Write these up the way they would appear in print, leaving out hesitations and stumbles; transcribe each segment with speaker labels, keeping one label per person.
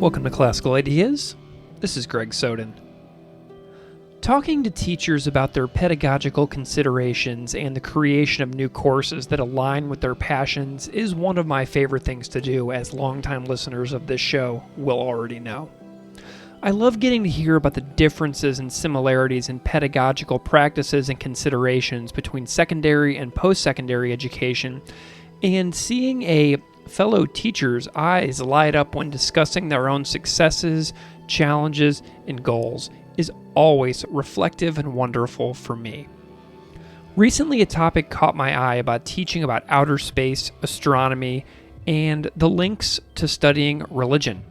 Speaker 1: Welcome to Classical Ideas. This is Greg Soden. Talking to teachers about their pedagogical considerations and the creation of new courses that align with their passions is one of my favorite things to do, as longtime listeners of this show will already know. I love getting to hear about the differences and similarities in pedagogical practices and considerations between secondary and post-secondary education, and seeing a fellow teacher's eyes light up when discussing their own successes, challenges, and goals is always reflective and wonderful for me. Recently, a topic caught my eye about teaching about outer space, astronomy, and the links to studying religion.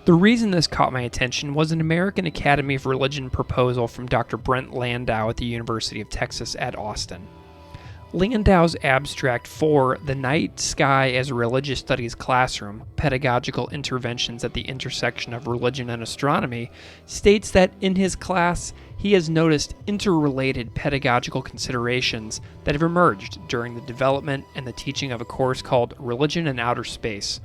Speaker 1: The reason this caught my attention was an American Academy of Religion proposal from Dr. Brent Landau at the University of Texas at Austin. Landau's abstract for The Night Sky as a Religious Studies Classroom, Pedagogical Interventions at the Intersection of Religion and Astronomy, states that in his class, he has noticed interrelated pedagogical considerations that have emerged during the development and the teaching of a course called Religion and Outer Space.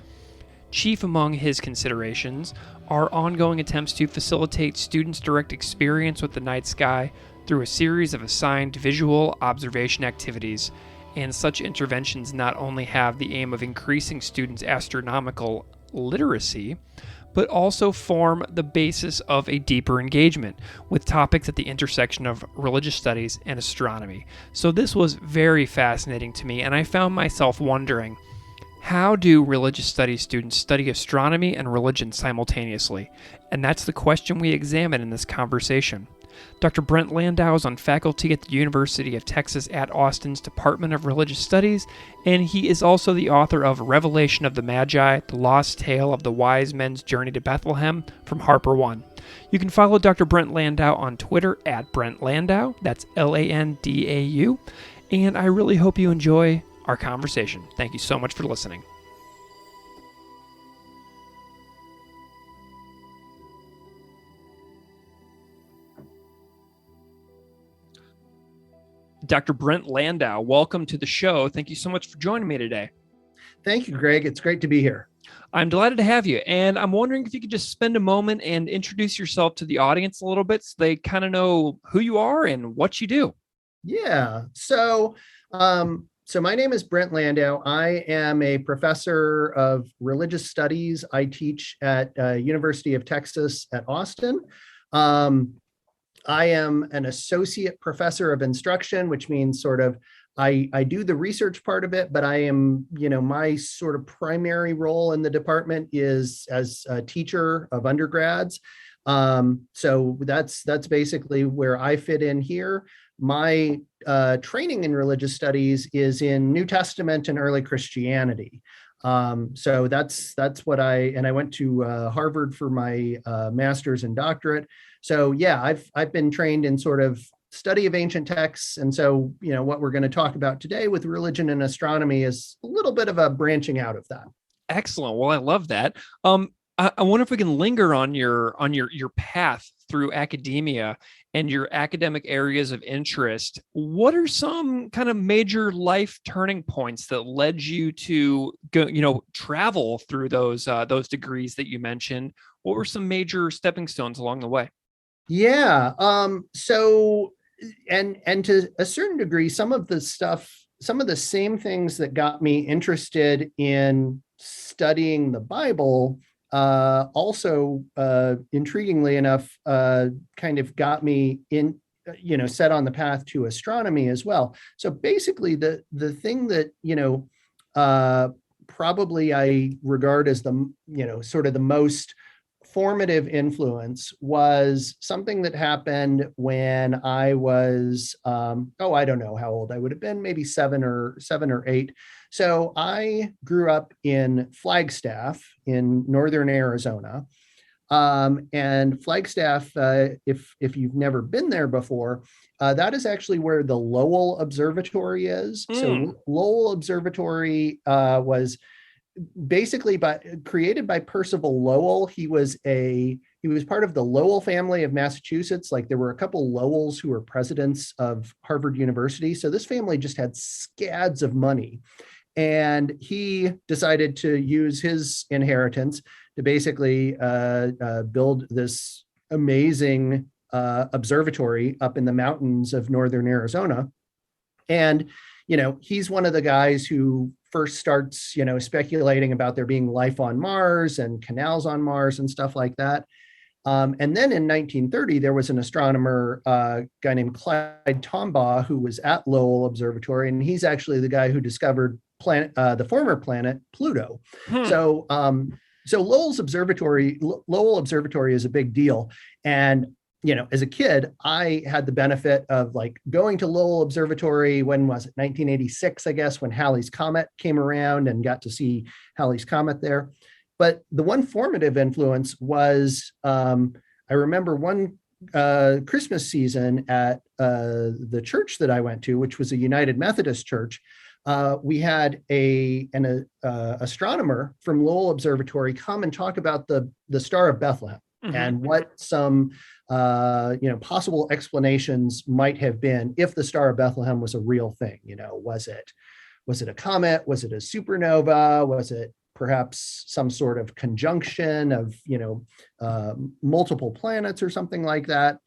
Speaker 1: Chief among his considerations are ongoing attempts to facilitate students' direct experience with the night sky through a series of assigned visual observation activities, and such interventions not only have the aim of increasing students' astronomical literacy, but also form the basis of a deeper engagement with topics at the intersection of religious studies and astronomy. So this was very fascinating to me, and I found myself wondering, how do religious studies students study astronomy and religion simultaneously? And that's the question we examine in this conversation. Dr. Brent Landau is on faculty at the University of Texas at Austin's Department of Religious Studies, and he is also the author of Revelation of the Magi, The Lost Tale of the Wise Men's Journey to Bethlehem from Harper One. You can follow Dr. Brent Landau on Twitter at Brent Landau, that's Landau, and I really hope you enjoy our conversation. Thank you so much for listening. Dr. Brent Landau, welcome to the show. Thank you so much for joining me today.
Speaker 2: Thank you, Greg. It's great to be here.
Speaker 1: I'm delighted to have you. And I'm wondering if you could just spend a moment and introduce yourself to the audience a little bit so they kind of know who you are and what you do.
Speaker 2: Yeah. So my name is Brent Landau. I am a professor of religious studies. I teach at University of Texas at Austin. I am an associate professor of instruction, which means sort of I do the research part of it, but I am, my sort of primary role in the department is as a teacher of undergrads. So that's basically where I fit in here. My training in religious studies is in New Testament and early Christianity. So that's what I went to Harvard for my master's and doctorate. So yeah, I've been trained in sort of study of ancient texts. And so, what we're going to talk about today with religion and astronomy is a little bit of a branching out of that.
Speaker 1: Excellent. Well, I love that. I wonder if we can linger on your path through academia and your academic areas of interest. What are some kind of major life turning points that led you to go, travel through those degrees that you mentioned? What were some major stepping stones along the way?
Speaker 2: Yeah. So, and to a certain degree, some of the same things that got me interested in studying the Bible also, intriguingly enough, kind of got me in, set on the path to astronomy as well. So basically, the thing that, probably I regard as the, sort of the most formative influence was something that happened when I was, I don't know how old I would have been, maybe seven or eight. So I grew up in Flagstaff in northern Arizona. And Flagstaff, if you've never been there before, that is actually where the Lowell Observatory is. So Lowell Observatory was basically created by Percival Lowell. He was part of the Lowell family of Massachusetts. Like, there were a couple Lowells who were presidents of Harvard University. So this family just had scads of money. And he decided to use his inheritance to basically build this amazing observatory up in the mountains of northern Arizona. And, he's one of the guys who first starts, speculating about there being life on Mars and canals on Mars and stuff like that. And then in 1930, there was an astronomer, guy named Clyde Tombaugh, who was at Lowell Observatory, and he's actually the guy who discovered the former planet Pluto. So Lowell Observatory is a big deal. And as a kid, I had the benefit of like going to Lowell Observatory. When was it? 1986, I guess, when Halley's Comet came around, and got to see Halley's Comet there. But the one formative influence was, I remember one Christmas season at the church that I went to, which was a United Methodist church. We had an astronomer from Lowell Observatory come and talk about the Star of Bethlehem, and what some possible explanations might have been if the Star of Bethlehem was a real thing. Was it a comet? Was it a supernova? Was it perhaps some sort of conjunction of multiple planets or something like that?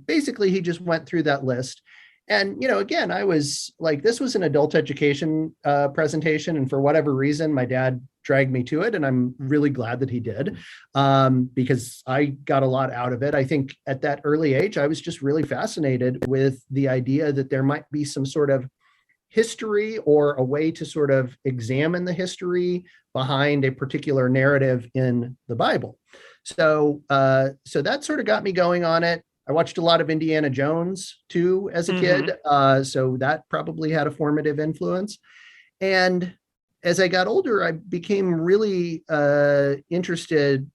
Speaker 2: Basically, he just went through that list. And, again, I was like, this was an adult education presentation. And for whatever reason, my dad dragged me to it. And I'm really glad that he did, because I got a lot out of it. I think at that early age, I was just really fascinated with the idea that there might be some sort of history, or a way to sort of examine the history behind a particular narrative in the Bible. So that sort of got me going on it. I watched a lot of Indiana Jones too as a kid. So that probably had a formative influence. And as I got older, I became really interested,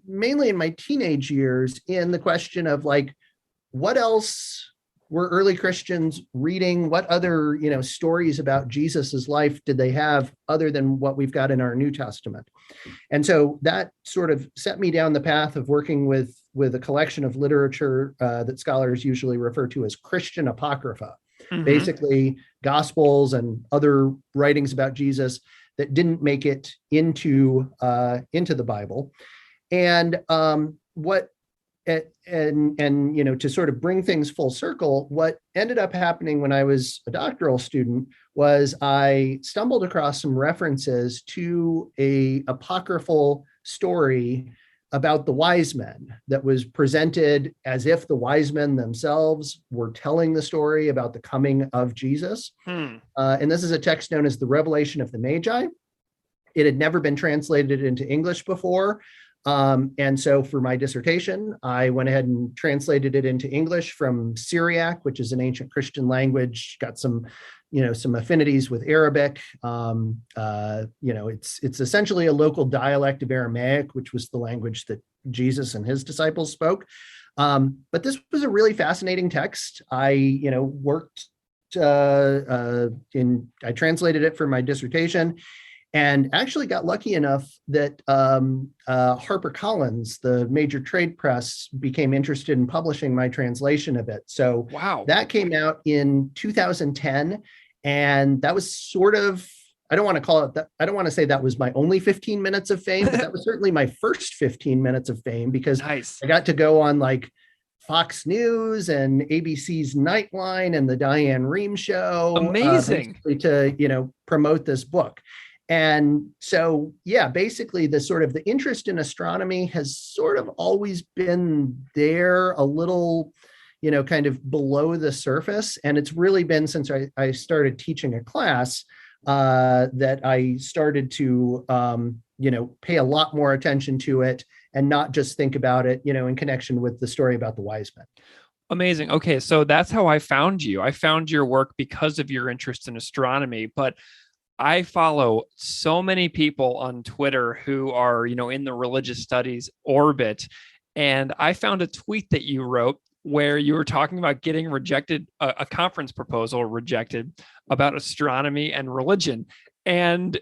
Speaker 2: mainly in my teenage years, in the question of like, what else were early Christians reading? What other, stories about Jesus's life did they have other than what we've got in our New Testament? And so that sort of set me down the path of working with a collection of literature that scholars usually refer to as Christian Apocrypha, basically Gospels and other writings about Jesus that didn't make it into the Bible. And to sort of bring things full circle, what ended up happening when I was a doctoral student was I stumbled across some references to a apocryphal story about the wise men that was presented as if the wise men themselves were telling the story about the coming of Jesus. And this is a text known as the Revelation of the Magi. It had never been translated into English before. And so for my dissertation, I went ahead and translated it into English from Syriac, which is an ancient Christian language, got some affinities with Arabic. It's essentially a local dialect of Aramaic, which was the language that Jesus and his disciples spoke. But this was a really fascinating text. I translated it for my dissertation, and actually got lucky enough that HarperCollins, the major trade press, became interested in publishing my translation of it. So that came out in 2010. And that was sort of, I don't want to call it that. I don't want to say that was my only 15 minutes of fame, but that was certainly my first 15 minutes of fame, because I got to go on like Fox News and ABC's Nightline and the Diane Rehm show.
Speaker 1: Amazing.
Speaker 2: To, promote this book. And so, basically the interest in astronomy has sort of always been there, a little, kind of below the surface. And it's really been since I started teaching a class that I started to, pay a lot more attention to it and not just think about it, in connection with the story about the wise men.
Speaker 1: Amazing. Okay. So that's how I found you. I found your work because of your interest in astronomy, but I follow so many people on Twitter who are, in the religious studies orbit. And I found a tweet that you wrote where you were talking about getting rejected, a conference proposal rejected about astronomy and religion. And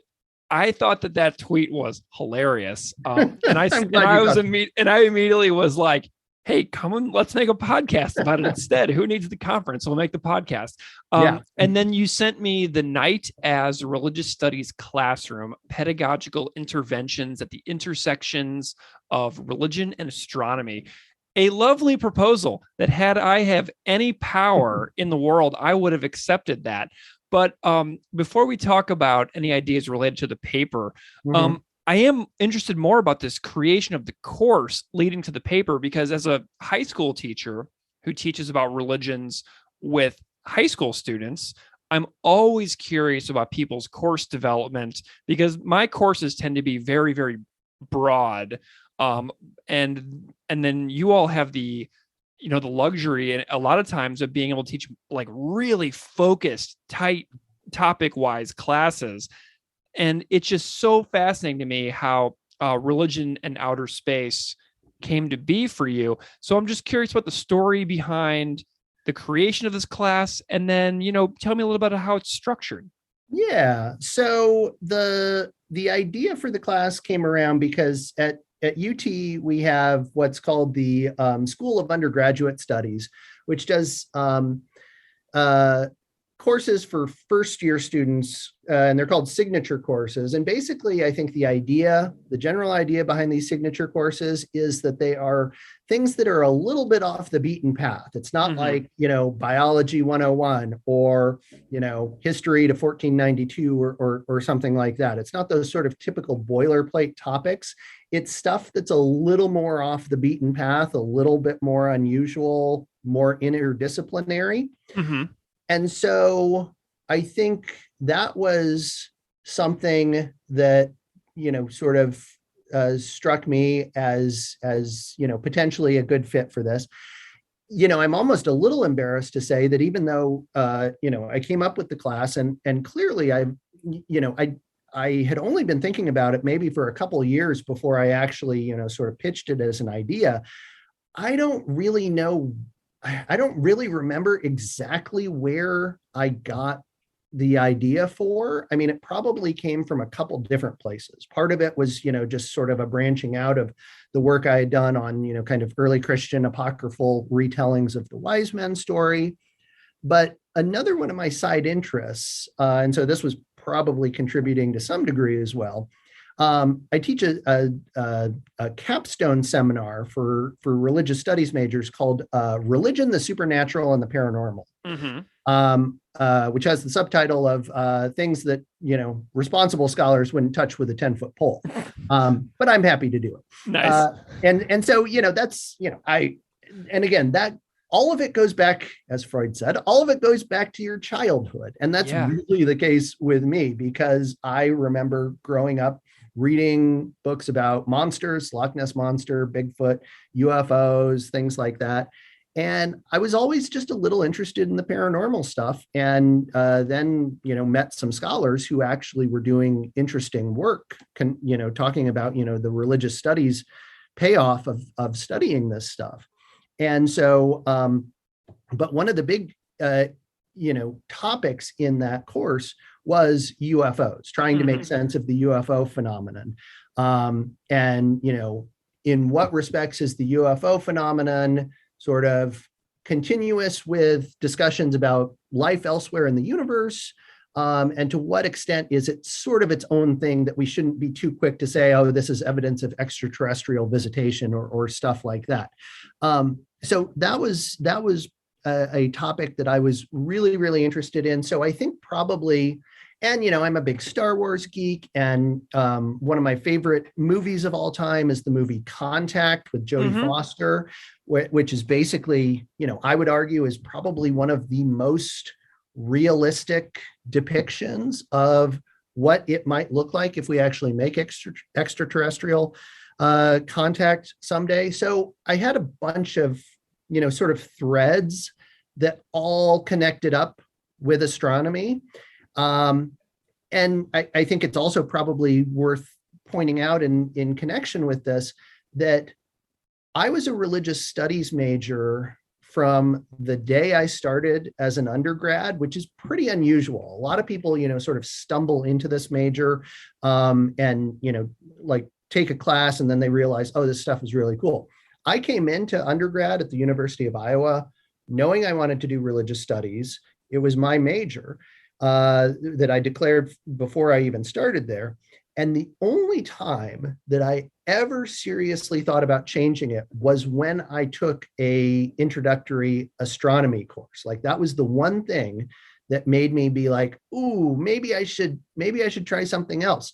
Speaker 1: I thought that tweet was hilarious. And I immediately was like, hey, come on, let's make a podcast about it instead. Who needs the conference? We'll make the podcast.
Speaker 2: Yeah.
Speaker 1: And then you sent me The Night as a Religious Studies Classroom, Pedagogical Interventions at the Intersections of Religion and Astronomy. A lovely proposal that, had I have any power in the world, I would have accepted that. But before we talk about any ideas related to the paper,
Speaker 2: Mhm.
Speaker 1: I am interested more about this creation of the course leading to the paper, because as a high school teacher who teaches about religions with high school students, I'm always curious about people's course development, because my courses tend to be very, very broad. And then you all have the the luxury and a lot of times of being able to teach like really focused, tight topic wise classes. And it's just so fascinating to me how religion and outer space came to be for you. So I'm just curious about the story behind the creation of this class, and then tell me a little about how it's structured.
Speaker 2: Yeah. So the idea for the class came around because at UT we have what's called the School of Undergraduate Studies, which does uh, courses for first year students, and they're called signature courses. And basically, I think the general idea behind these signature courses is that they are things that are a little bit off the beaten path. It's not like, biology 101 or, history to 1492 or something like that. It's not those sort of typical boilerplate topics. It's stuff that's a little more off the beaten path, a little bit more unusual, more interdisciplinary.
Speaker 1: Mm-hmm.
Speaker 2: And so I think that was something that, sort of struck me as, potentially a good fit for this. I'm almost a little embarrassed to say that even though, I came up with the class and clearly I had only been thinking about it maybe for a couple of years before I actually, sort of pitched it as an idea. I don't really know. I don't really remember exactly where I got the idea for. I mean, it probably came from a couple different places. Part of it was, just sort of a branching out of the work I had done on, kind of early Christian apocryphal retellings of the wise men story. But another one of my side interests, and so this was probably contributing to some degree as well. I teach a capstone seminar for religious studies majors called Religion, the Supernatural, and the Paranormal, which has the subtitle of things that, responsible scholars wouldn't touch with a 10-foot pole. But I'm happy to do it.
Speaker 1: Nice.
Speaker 2: And so, that's, and again, that all of it goes back, as Freud said, all of it goes back to your childhood. And that's really the case with me, because I remember growing up reading books about monsters, Loch Ness Monster, Bigfoot, UFOs, things like that. And I was always just a little interested in the paranormal stuff. And then, met some scholars who actually were doing interesting work, talking about, the religious studies payoff of studying this stuff. And so, but one of the big, topics in that course was UFOs, trying to make sense of the UFO phenomenon. And, in what respects is the UFO phenomenon sort of continuous with discussions about life elsewhere in the universe? And to what extent is it sort of its own thing that we shouldn't be too quick to say, oh, this is evidence of extraterrestrial visitation or stuff like that. So that was a topic that I was really, really interested in. So I think probably, and, I'm a big Star Wars geek, and one of my favorite movies of all time is the movie Contact with Jodie Foster, which is basically, I would argue is probably one of the most realistic depictions of what it might look like if we actually make extraterrestrial contact someday. So I had a bunch of, sort of threads that all connected up with astronomy. And I think it's also probably worth pointing out in connection with this, that I was a religious studies major from the day I started as an undergrad, which is pretty unusual. A lot of people, sort of stumble into this major and, like take a class and then they realize, oh, this stuff is really cool. I came into undergrad at the University of Iowa knowing I wanted to do religious studies. It was my major that I declared before I even started there. And the only time that I ever seriously thought about changing it was when I took a introductory astronomy course. Like that was the one thing that made me be like, ooh, maybe I should try something else.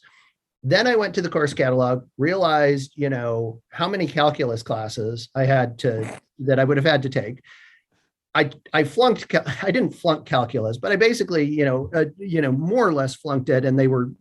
Speaker 2: Then I went to the course catalog, realized, how many calculus classes that I would have had to take. I flunked. I didn't flunk calculus, but I basically, more or less flunked it, and they were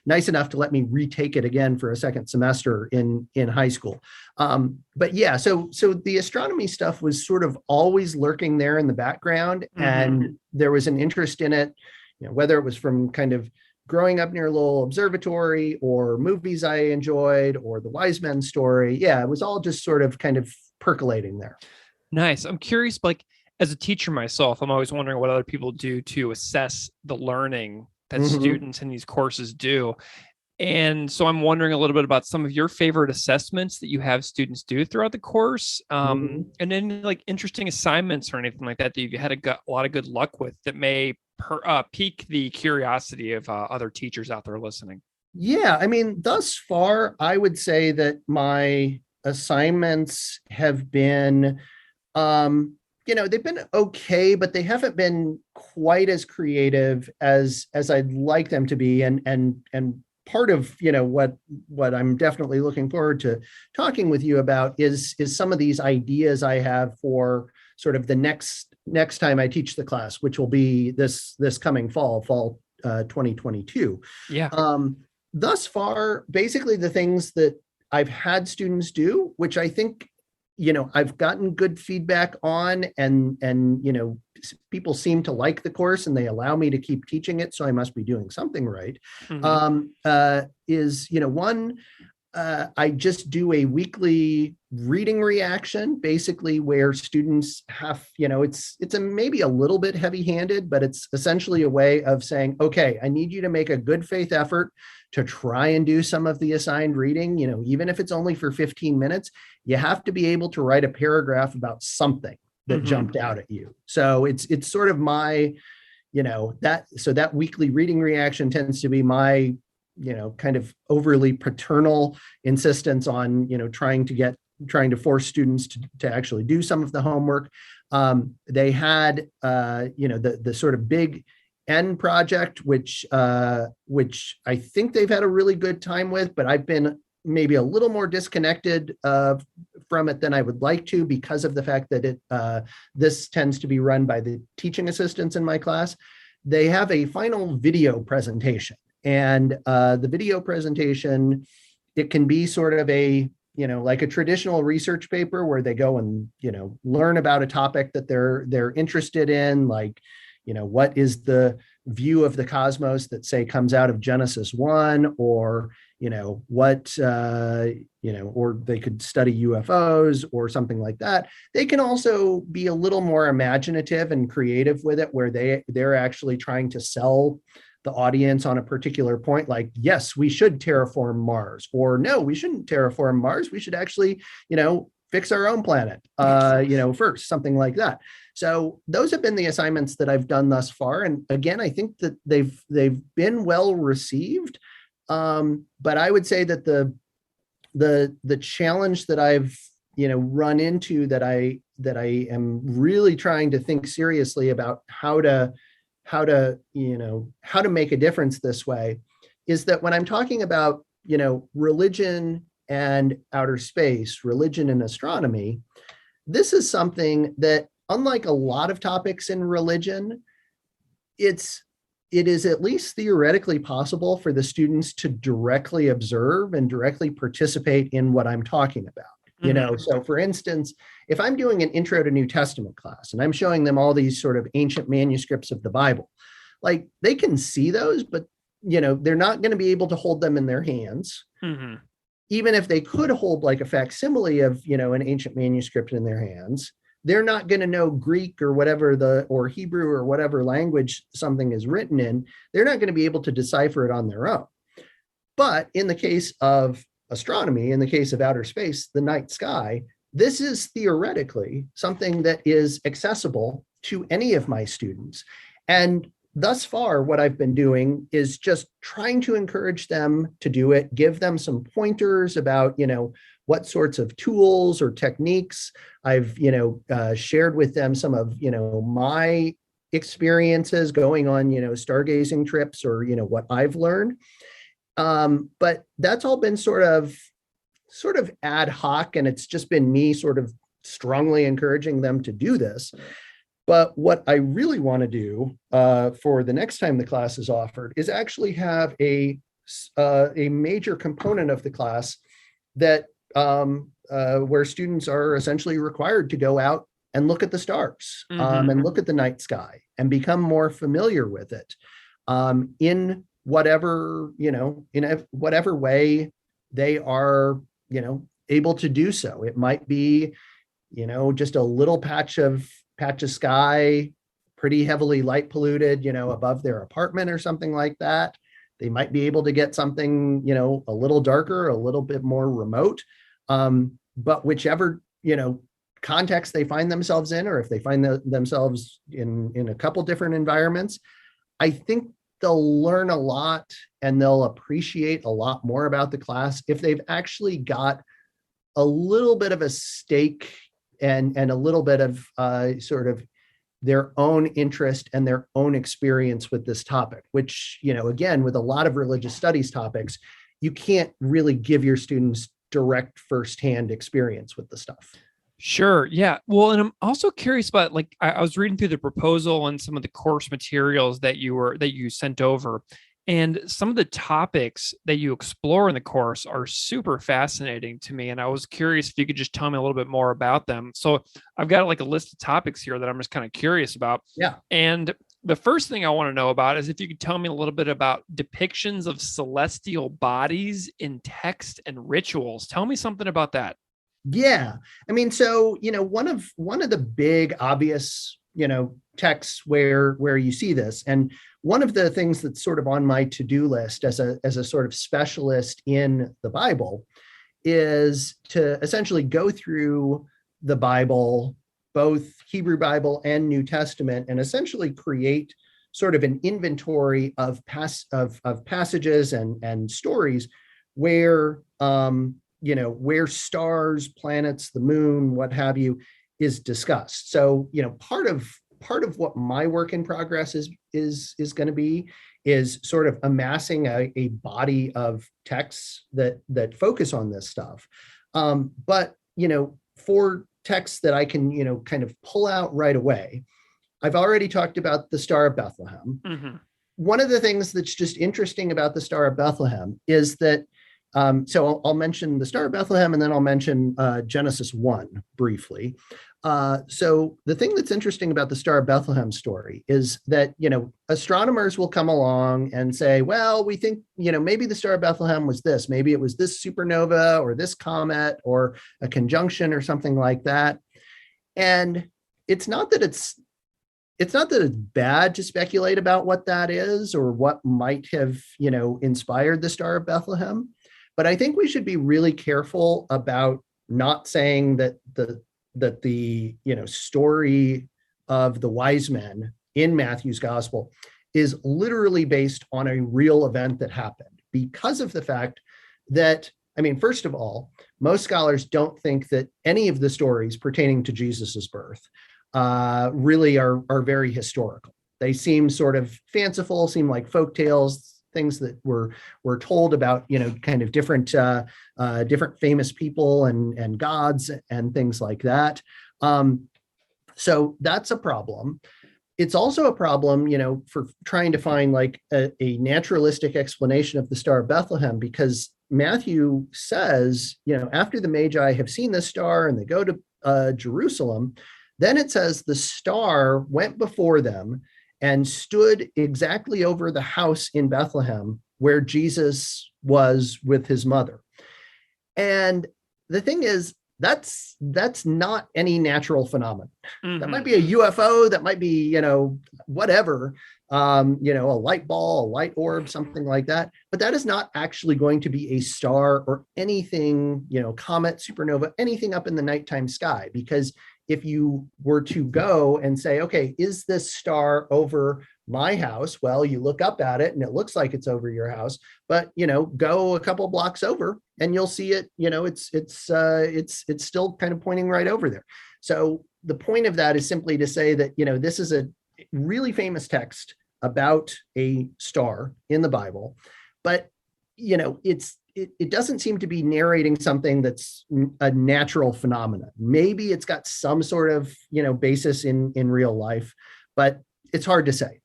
Speaker 2: nice enough to let me retake it again for a second semester in high school. But yeah, so the astronomy stuff was sort of always lurking there in the background, and there was an interest in it, whether it was from kind of growing up near a little observatory or movies I enjoyed or the Wise Men story. Yeah, it was all just sort of kind of percolating there.
Speaker 1: Nice. I'm curious, like as a teacher myself, I'm always wondering what other people do to assess the learning that students in these courses do. And so I'm wondering a little bit about some of your favorite assessments that you have students do throughout the course. And then like interesting assignments or anything like that you've had a lot of good luck with that may pique the curiosity of other teachers out there listening.
Speaker 2: Yeah, I mean, thus far, I would say that my assignments have been, they've been okay, but they haven't been quite as creative as I'd like them to be. And part of what I'm definitely looking forward to talking with you about is some of these ideas I have for sort of the next time I teach the class, which will be this coming fall 2022.
Speaker 1: Yeah.
Speaker 2: Thus far, basically the things that I've had students do, which I think, I've gotten good feedback on, and people seem to like the course and they allow me to keep teaching it, so I must be doing something right. Is one, I just do a weekly reading reaction, basically where students have, it's maybe a little bit heavy-handed, but it's essentially a way of saying, okay, I need you to make a good faith effort to try and do some of the assigned reading, even if it's only for 15 minutes, you have to be able to write a paragraph about something that jumped out at you. So it's sort of my, that weekly reading reaction tends to be my, kind of overly paternal insistence on, trying to force students to actually do some of the homework. They had, the sort of big end project, which I think they've had a really good time with, but I've been maybe a little more disconnected from it than I would like to, because of the fact that this tends to be run by the teaching assistants in my class. They have a final video presentation, and the video presentation, it can be sort of a, like a traditional research paper where they go and, learn about a topic that they're interested in, like, what is the view of the cosmos that, say, comes out of Genesis 1, or, what, or they could study UFOs or something like that. They can also be a little more imaginative and creative with it, where they're actually trying to sell the audience on a particular point, like, yes, we should terraform Mars, or no, we shouldn't terraform Mars. We should actually, fix our own planet, first, something like that. So those have been the assignments that I've done thus far. And again, I think that they've been well received. But I would say that the challenge that I've, run into, that I am really trying to think seriously about how to make a difference this way, is that when I'm talking about, religion and outer space, religion and astronomy, this is something that, unlike a lot of topics in religion, it is at least theoretically possible for the students to directly observe and directly participate in what I'm talking about. So for instance, if I'm doing an intro to New Testament class and I'm showing them all these sort of ancient manuscripts of the Bible, like, they can see those, but they're not going to be able to hold them in their hands. Even if they could hold like a facsimile of, an ancient manuscript in their hands, they're not going to know Greek or whatever or Hebrew or whatever language something is written in. They're not going to be able to decipher it on their own. But in the case of astronomy, in the case of outer space, the night sky, this is theoretically something that is accessible to any of my students. And thus far, what I've been doing is just trying to encourage them to do it, give them some pointers about, what sorts of tools or techniques. I've, shared with them some of, my experiences going on, stargazing trips or, what I've learned. But that's all been sort of ad hoc, and it's just been me sort of strongly encouraging them to do this. But what I really want to do for the next time the class is offered is actually have a major component of the class that where students are essentially required to go out and look at the stars and look at the night sky and become more familiar with it in whatever, in whatever way they are, able to do so. It might be, just a little patch of sky, pretty heavily light polluted, above their apartment or something like that. They might be able to get something, a little darker, a little bit more remote. But whichever, context they find themselves in, or if they find themselves in a couple different environments, I think they'll learn a lot and they'll appreciate a lot more about the class if they've actually got a little bit of a stake and a little bit of sort of their own interest and their own experience with this topic, which, again, with a lot of religious studies topics, you can't really give your students direct firsthand experience with the stuff.
Speaker 1: Sure. Yeah. Well, and I'm also curious about, like, I was reading through the proposal and some of the course materials that you sent over, and some of the topics that you explore in the course are super fascinating to me. And I was curious if you could just tell me a little bit more about them. So I've got like a list of topics here that I'm just kind of curious about.
Speaker 2: Yeah.
Speaker 1: And the first thing I want to know about is if you could tell me a little bit about depictions of celestial bodies in text and rituals. Tell me something about that.
Speaker 2: Yeah. I mean, so, one of the big obvious, texts where you see this, and one of the things that's sort of on my to-do list as a sort of specialist in the Bible is to essentially go through the Bible, both Hebrew Bible and New Testament, and essentially create sort of an inventory of passages and stories where where stars, planets, the moon, what have you, is discussed. So, part of what my work in progress is going to be is sort of amassing a body of texts that focus on this stuff. But, for texts that I can, kind of pull out right away, I've already talked about the Star of Bethlehem. Mm-hmm. One of the things that's just interesting about the Star of Bethlehem is that so I'll mention the Star of Bethlehem, and then I'll mention Genesis 1 briefly. So the thing that's interesting about the Star of Bethlehem story is that, astronomers will come along and say, well, we think, maybe the Star of Bethlehem was this, maybe it was this supernova or this comet or a conjunction or something like that. And it's not that it's bad to speculate about what that is or what might have, inspired the Star of Bethlehem. But I think we should be really careful about not saying that the story of the wise men in Matthew's gospel is literally based on a real event that happened, because of the fact that, I mean, first of all, most scholars don't think that any of the stories pertaining to Jesus's birth really are very historical. They seem sort of fanciful, seem like folk tales, things that were told about, kind of different famous people and gods and things like that. So that's a problem. It's also a problem, for trying to find like a naturalistic explanation of the Star of Bethlehem, because Matthew says, after the Magi have seen this star and they go to Jerusalem, then it says the star went before them and stood exactly over the house in Bethlehem where Jesus was with his mother. And the thing is, that's not any natural phenomenon. Mm-hmm. That might be a UFO, that might be, whatever. a light ball, a light orb, something like that. But that is not actually going to be a star or anything, comet, supernova, anything up in the nighttime sky. Because if you were to go and say, okay, is this star over my house? Well, you look up at it and it looks like it's over your house, but go a couple blocks over and you'll see it. It's still kind of pointing right over there. So the point of that is simply to say that this is a really famous text about a star in the Bible, but it doesn't seem to be narrating something that's a natural phenomenon. Maybe it's got some sort of basis in real life, but it's hard to say.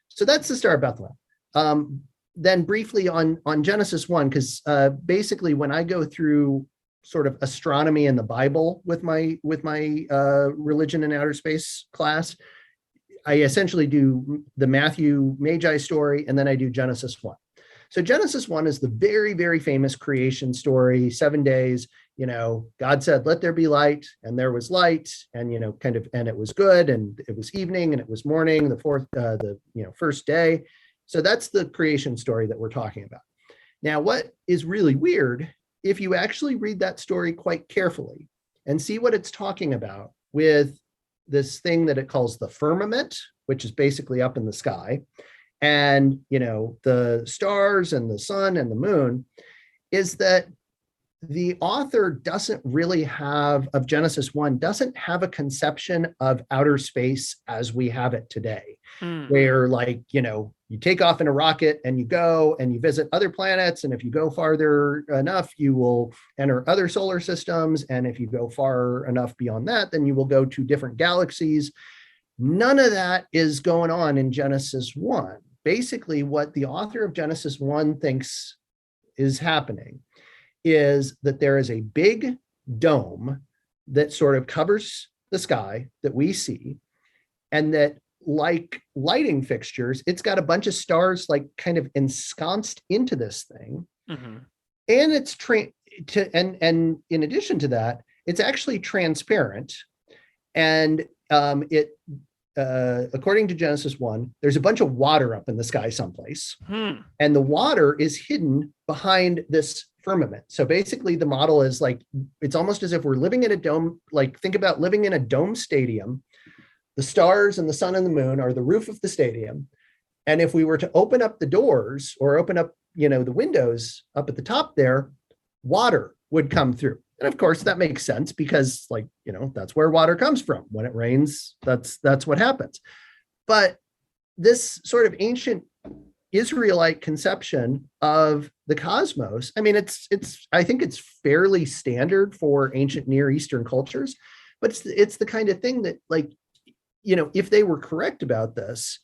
Speaker 2: So that's the Star of Bethlehem. Then briefly on Genesis 1, because basically when I go through sort of astronomy and the Bible with my religion and outer space class, I essentially do the Matthew Magi story, and then I do Genesis 1. So Genesis 1 is the very, very famous creation story, 7 days. God said, let there be light, and there was light, and and it was good, and it was evening, and it was morning, the first day. So that's the creation story that we're talking about. Now, what is really weird, if you actually read that story quite carefully and see what it's talking about with this thing that it calls the firmament, which is basically up in the sky, and the stars and the sun and the moon, is that the author doesn't really have, of Genesis 1, doesn't have a conception of outer space as we have it today, where you take off in a rocket and you go and you visit other planets. And if you go farther enough, you will enter other solar systems. And if you go far enough beyond that, then you will go to different galaxies. None of that is going on in Genesis 1. Basically, what the author of Genesis 1 thinks is happening is that there is a big dome that sort of covers the sky that we see, and that, like lighting fixtures, it's got a bunch of stars kind of ensconced into this thing. Mm-hmm. And it's and in addition to that, it's actually transparent. And according to Genesis 1, there's a bunch of water up in the sky someplace. And the water is hidden behind this firmament. So basically the model is it's almost as if we're living in a dome. Think about living in a dome stadium. The stars and the sun and the moon are the roof of the stadium. And if we were to open up the doors or open up, the windows up at the top there, water would come through. And of course that makes sense because that's where water comes from. When it rains, that's what happens. But this sort of ancient Israelite conception of the cosmos, I mean, I think it's fairly standard for ancient Near Eastern cultures, but it's the kind of thing that if they were correct about this,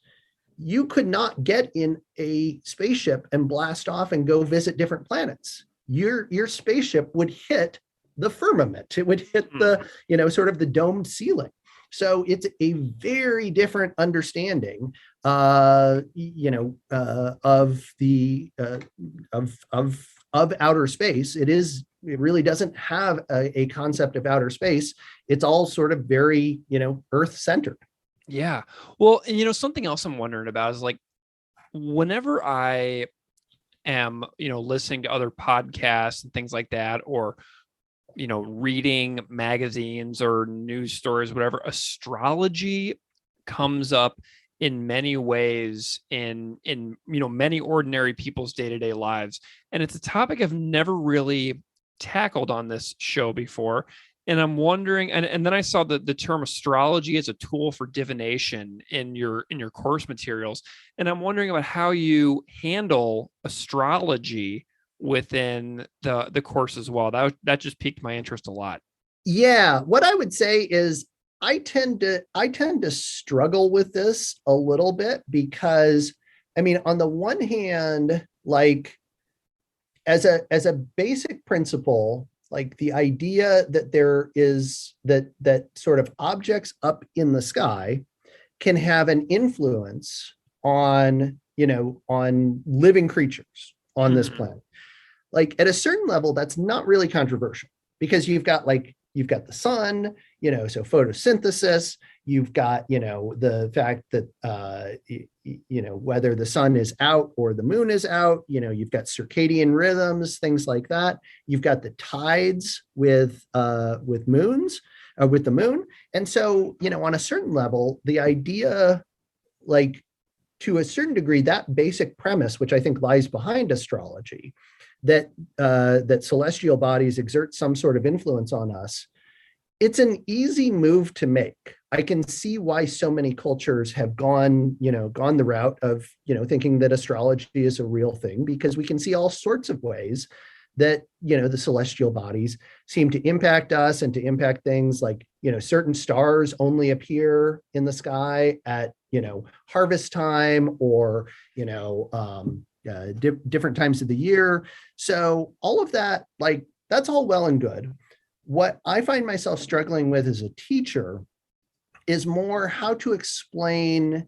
Speaker 2: you could not get in a spaceship and blast off and go visit different planets. Your spaceship would hit the firmament. It would hit the, sort of the domed ceiling. So it's a very different understanding, of outer space. It really doesn't have a concept of outer space. It's all sort of very, Earth centered.
Speaker 1: Yeah. Well, and something else I'm wondering about is whenever I am, listening to other podcasts and things like that, or reading magazines or news stories, whatever, astrology comes up in many ways in many ordinary people's day-to-day lives. And it's a topic I've never really tackled on this show before. And I'm wondering, and then I saw the term astrology as a tool for divination in your course materials. And I'm wondering about how you handle astrology within the course as well. That just piqued my interest a lot.
Speaker 2: Yeah. What I would say is I tend to struggle with this a little bit because, I mean, on the one hand, as a basic principle, the idea that there is that sort of objects up in the sky can have an influence on living creatures on this planet. At a certain level, that's not really controversial because you've got you've got the sun, so photosynthesis. You've got, the fact that, whether the sun is out or the moon is out, you've got circadian rhythms, things like that. You've got the tides with moons, with the moon. And so, on a certain level, the idea, like, to a certain degree, that basic premise, which I think lies behind astrology, that celestial bodies exert some sort of influence on us, it's an easy move to make. I can see why so many cultures have gone the route of, thinking that astrology is a real thing, because we can see all sorts of ways that, the celestial bodies seem to impact us and to impact things like, certain stars only appear in the sky at, harvest time, or, different times of the year. So all of that, like, that's all well and good. What I find myself struggling with as a teacher is more how to explain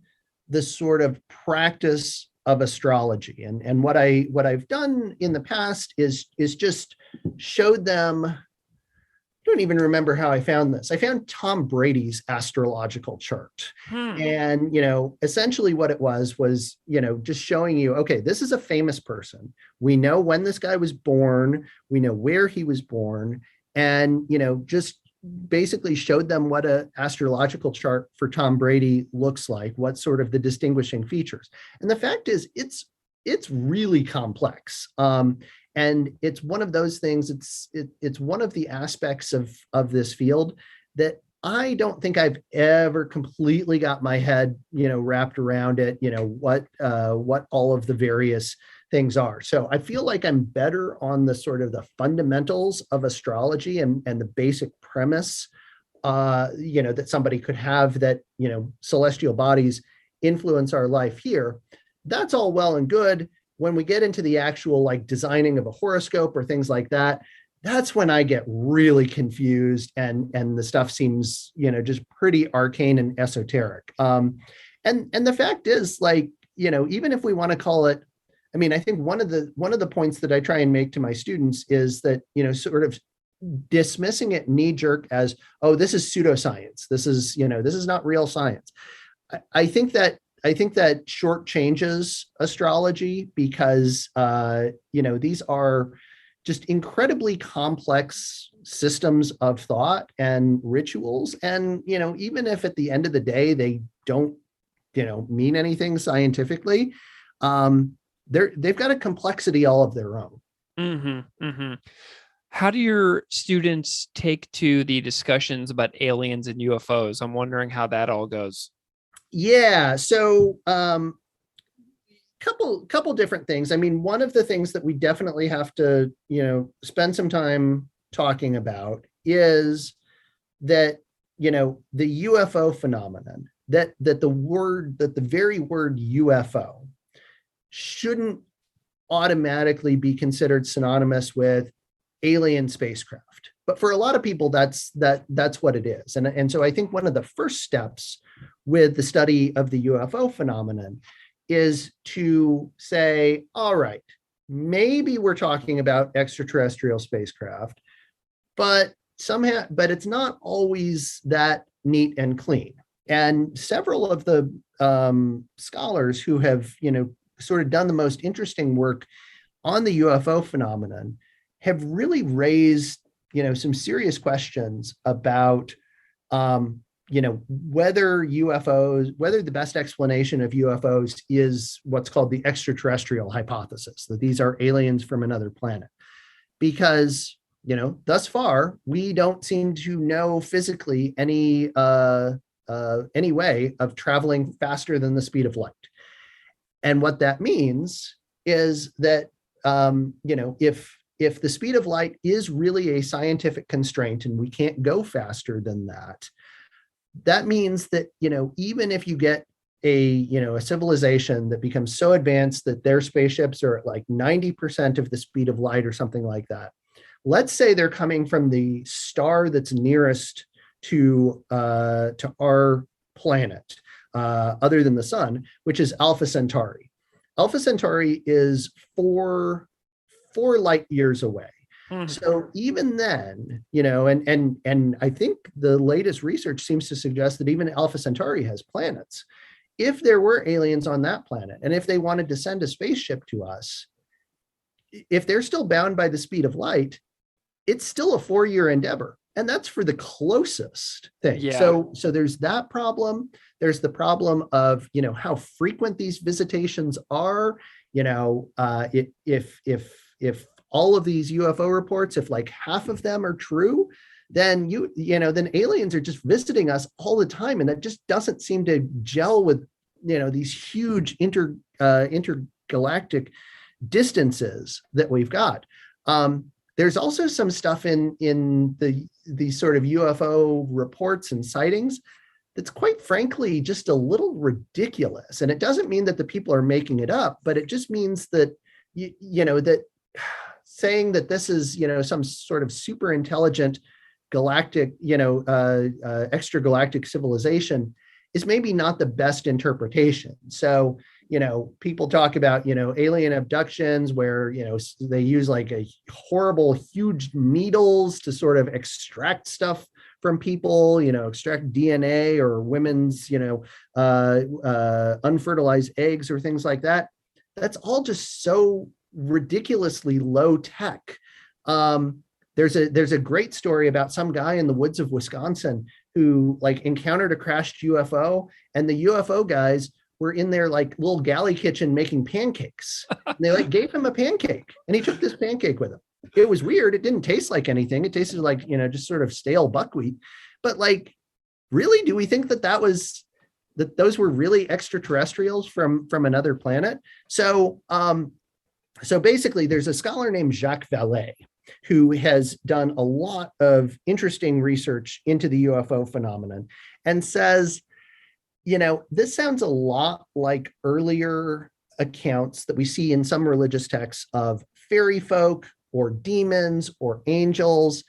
Speaker 2: the sort of practice of astrology. And what I've done in the past is just showed them. I don't even remember how I found this. I found Tom Brady's astrological chart. And, essentially what it was, just showing you, okay, this is a famous person. We know when this guy was born. We know where he was born. And, just basically showed them what an astrological chart for Tom Brady looks like, what sort of the distinguishing features. And the fact is, it's really complex. And it's one of those things, it's one of the aspects of this field that I don't think I've ever completely got my head, wrapped around it, what all of the various things are. So I feel like I'm better on the sort of the fundamentals of astrology and the basic premise, that somebody could have, that, celestial bodies influence our life here. That's all well and good. When we get into the actual, like, designing of a horoscope or things like that, that's when I get really confused, and the stuff seems, just pretty arcane and esoteric. And the fact is, like, even if we want to call it, I mean, I think one of the points that I try and make to my students is that, sort of dismissing it knee jerk as, oh, this is pseudoscience. This is not real science. I think that shortchanges astrology, because, these are just incredibly complex systems of thought and rituals. And, even if at the end of the day, they don't, mean anything scientifically, they've got a complexity all of their own.
Speaker 1: Mm-hmm, mm-hmm. How do your students take to the discussions about aliens and UFOs? I'm wondering how that all goes.
Speaker 2: Yeah. So, couple different things. I mean, one of the things that we definitely have to, spend some time talking about is that, the UFO phenomenon, that the very word UFO shouldn't automatically be considered synonymous with alien spacecraft. But for a lot of people, that's what it is. And so I think one of the first steps with the study of the UFO phenomenon is to say, all right, maybe we're talking about extraterrestrial spacecraft, but it's not always that neat and clean. And several of the scholars who have, sort of done the most interesting work on the UFO phenomenon have really raised, some serious questions about, whether the best explanation of UFOs is what's called the extraterrestrial hypothesis, that these are aliens from another planet. Because, thus far, we don't seem to know physically any way of traveling faster than the speed of light. And what that means is that, if the speed of light is really a scientific constraint and we can't go faster than that, that means that, even if you get a civilization that becomes so advanced that their spaceships are at like 90% of the speed of light or something like that, let's say they're coming from the star that's nearest to our planet, other than the sun, which is Alpha Centauri. Alpha Centauri is four light years away.
Speaker 1: Mhm.
Speaker 2: So even then, and I think the latest research seems to suggest that even Alpha Centauri has planets. If there were aliens on that planet, and if they wanted to send a spaceship to us, if they're still bound by the speed of light, it's still a 4-year endeavor. And that's for the closest thing.
Speaker 1: Yeah.
Speaker 2: So there's that problem. There's the problem of, how frequent these visitations are. If all of these UFO reports, if like half of them are true, then then aliens are just visiting us all the time, and that just doesn't seem to gel with these huge intergalactic distances that we've got. There's also some stuff in the sort of UFO reports and sightings that's quite frankly just a little ridiculous. And it doesn't mean that the people are making it up, but it just means that that saying that this is some sort of super intelligent galactic extra galactic civilization is maybe not the best interpretation. So people talk about alien abductions where they use like a horrible huge needles to sort of extract stuff from people, extract DNA or women's unfertilized eggs or things like that. That's all just so ridiculously low tech. There's a great story about some guy in the woods of Wisconsin who like encountered a crashed UFO, and the UFO guys were in their like little galley kitchen making pancakes. And they like gave him a pancake, and he took this pancake with him. It was weird. It didn't taste like anything. It tasted like, just sort of stale buckwheat. But like, really, do we think that those were really extraterrestrials from another planet? So basically there's a scholar named Jacques Vallée who has done a lot of interesting research into the UFO phenomenon and says, this sounds a lot like earlier accounts that we see in some religious texts of fairy folk or demons or angels.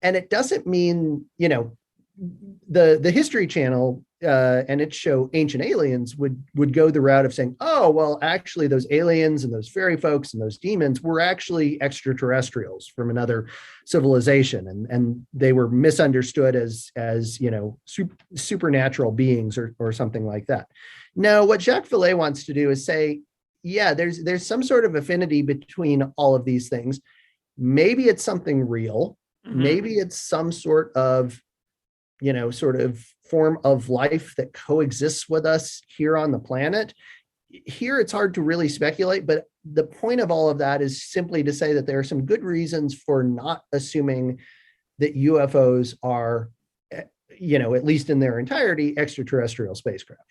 Speaker 2: And it doesn't mean, the History Channel and its show Ancient Aliens would go the route of saying, oh, well, actually those aliens and those fairy folks and those demons were actually extraterrestrials from another civilization, and they were misunderstood as supernatural beings or something like that. No, what Jacques Vallée wants to do is say, yeah, there's some sort of affinity between all of these things. Maybe it's something real.
Speaker 1: Mm-hmm.
Speaker 2: Maybe it's some sort of form of life that coexists with us here on the planet. Here, it's hard to really speculate, but the point of all of that is simply to say that there are some good reasons for not assuming that UFOs are, at least in their entirety, extraterrestrial spacecraft.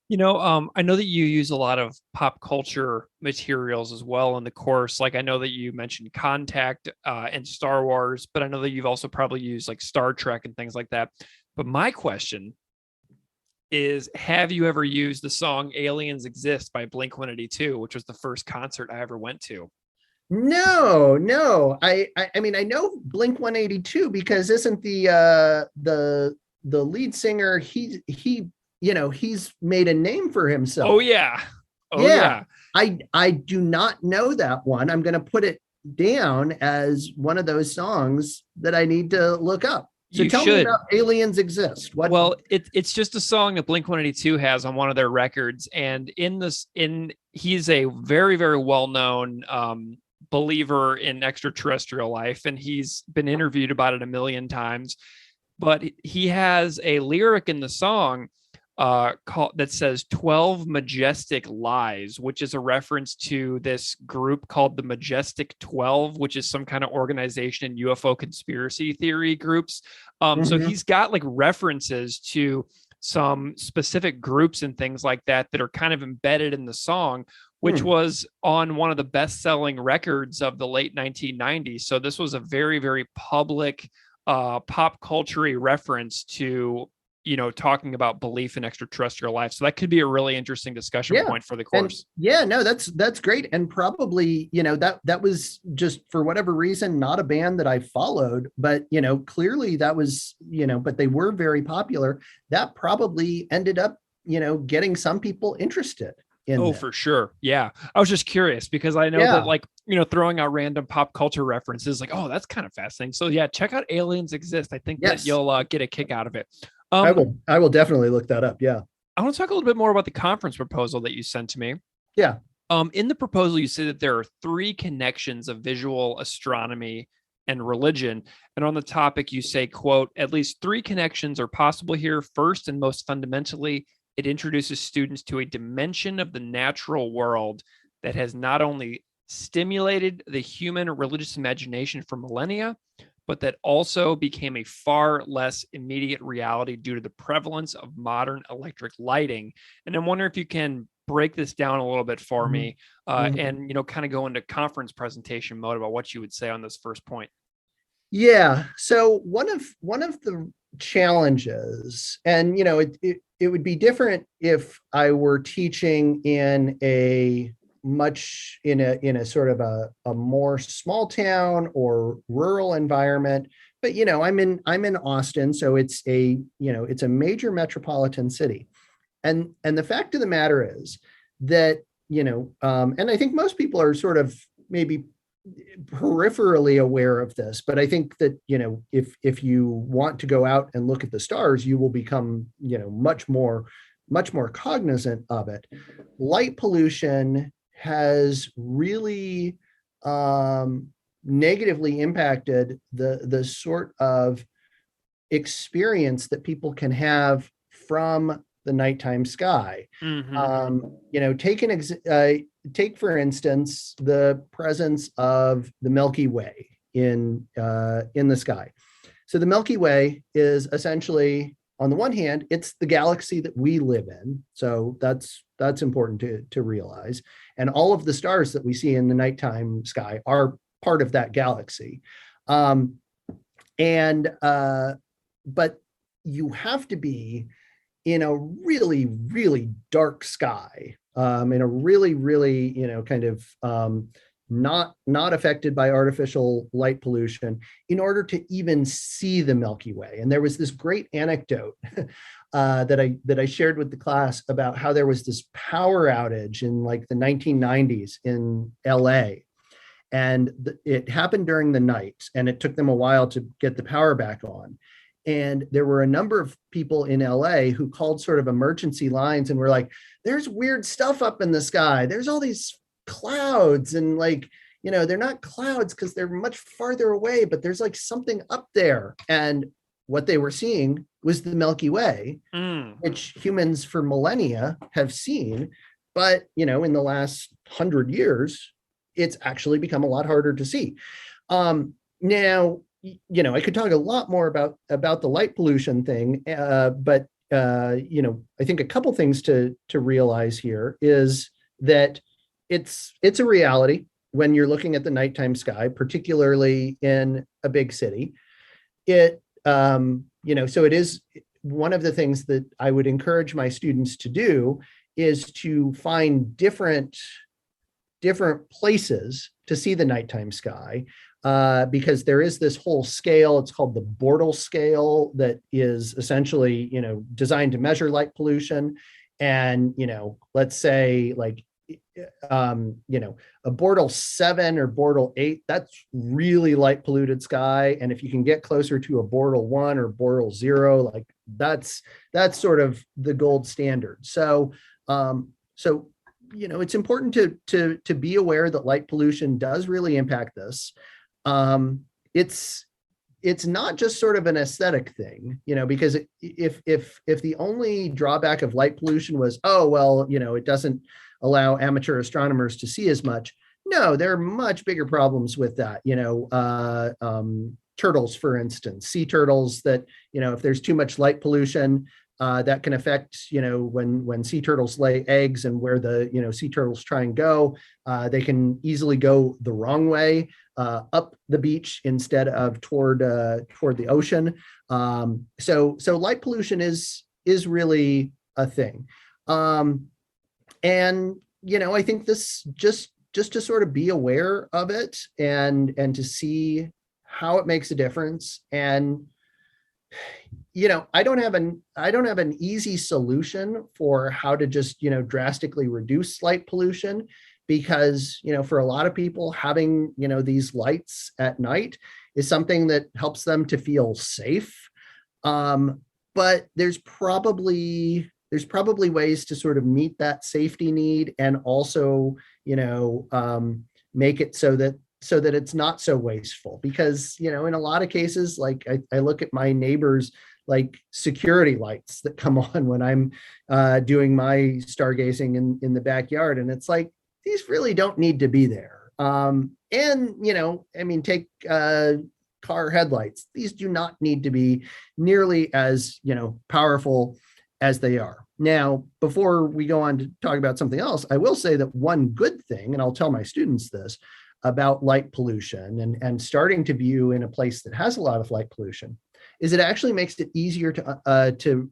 Speaker 1: I know that you use a lot of pop culture materials as well in the course. Like, I know that you mentioned Contact and Star Wars, but I know that you've also probably used like Star Trek and things like that. But my question is, have you ever used the song Aliens Exist by Blink-182, which was the first concert I ever went to?
Speaker 2: No. I mean, I know Blink-182 because isn't the lead singer, he's made a name for himself.
Speaker 1: Oh yeah. Yeah.
Speaker 2: I do not know that one. I'm going to put it down as one of those songs that I need to look up. So tell me about Aliens Exist.
Speaker 1: Well, it's just a song that Blink-182 has on one of their records, and he's a very, very well-known believer in extraterrestrial life, and he's been interviewed about it a million times. But he has a lyric in the song that says 12 majestic lies, which is a reference to this group called the Majestic 12, which is some kind of organization in UFO conspiracy theory groups. So he's got like references to some specific groups and things like that are kind of embedded in the song, which was on one of the best-selling records of the late 1990s. So this was a very, very public pop culture reference to talking about belief in extraterrestrial life. So that could be a really interesting discussion point for the course.
Speaker 2: That's great. And probably, that was just for whatever reason, not a band that I followed, but, clearly that was, but they were very popular. That probably ended up, getting some people interested. in
Speaker 1: Oh,
Speaker 2: this.
Speaker 1: for sure. Yeah. I was just curious because I know that,
Speaker 2: Yeah.
Speaker 1: like, throwing out random pop culture references, like, oh, that's kind of fascinating. So yeah, check out Aliens Exist. I think that
Speaker 2: Yes.
Speaker 1: you'll get a kick out of it.
Speaker 2: I will definitely look that up. Yeah.
Speaker 1: I want to talk a little bit more about the conference proposal that you sent to me.
Speaker 2: Yeah.
Speaker 1: In the proposal, you say that there are three connections of visual astronomy and religion. And on the topic, you say, quote, at least three connections are possible here. First and most fundamentally, it introduces students to a dimension of the natural world that has not only stimulated the human religious imagination for millennia, but that also became a far less immediate reality due to the prevalence of modern electric lighting. And I'm wondering if you can break this down a little bit for me, and kind of go into conference presentation mode about what you would say on this first point.
Speaker 2: Yeah. So one of the challenges, and it would be different if I were teaching in a sort of a more small town or rural environment. But I'm in Austin, so it's a major metropolitan city. And the fact of the matter is that, and I think most people are sort of maybe peripherally aware of this, but I think that, if you want to go out and look at the stars, you will become, much more cognizant of it. Light pollution has really negatively impacted the sort of experience that people can have from the nighttime sky. Take for instance the presence of the Milky Way in the sky. So the Milky Way is essentially, on the one hand, it's the galaxy that we live in. So that's important to realize. And all of the stars that we see in the nighttime sky are part of that galaxy. But you have to be in a really, really dark sky, in a really, really, kind of not affected by artificial light pollution, in order to even see the Milky Way. And there was this great anecdote that I shared with the class about how there was this power outage in like the 1990s in LA. And it happened during the night, and it took them a while to get the power back on. And there were a number of people in LA who called sort of emergency lines and were like, there's weird stuff up in the sky. There's all these clouds, and like, they're not clouds because they're much farther away, but there's like something up there. And what they were seeing was the Milky Way, which humans for millennia have seen. But, in the last 100 years, it's actually become a lot harder to see. Now, I could talk a lot more about the light pollution thing, but I think a couple things to realize here is that it's a reality when you're looking at the nighttime sky, particularly in a big city. So it is one of the things that I would encourage my students to do is to find different places to see the nighttime sky, because there is this whole scale. It's called the Bortle scale, that is essentially, designed to measure light pollution. And, let's say like, a Bortle 7 or Bortle 8, that's really light polluted sky. And if you can get closer to a Bortle 1 or Bortle 0, like that's sort of the gold standard. So, it's important to be aware that light pollution does really impact this. It's not just sort of an aesthetic thing, because if the only drawback of light pollution was, oh, well, it doesn't allow amateur astronomers to see as much. No, there are much bigger problems with that. Turtles, for instance, sea turtles, that, if there's too much light pollution, that can affect, when sea turtles lay eggs, and where the, sea turtles try and go, they can easily go the wrong way, up the beach instead of toward the ocean. So light pollution is really a thing. And, I think this just to sort of be aware of it, and to see how it makes a difference. And, I don't have an easy solution for how to just, drastically reduce light pollution, because, for a lot of people, having, these lights at night is something that helps them to feel safe. But there's probably ways to sort of meet that safety need, and also, make it so that it's not so wasteful. Because, in a lot of cases, like I look at my neighbors, like security lights that come on when I'm doing my stargazing in the backyard, and it's like, these really don't need to be there. And I mean, take car headlights. These do not need to be nearly as powerful as they are. Now, before we go on to talk about something else, I will say that one good thing, and I'll tell my students this about light pollution and starting to view in a place that has a lot of light pollution, is it actually makes it easier to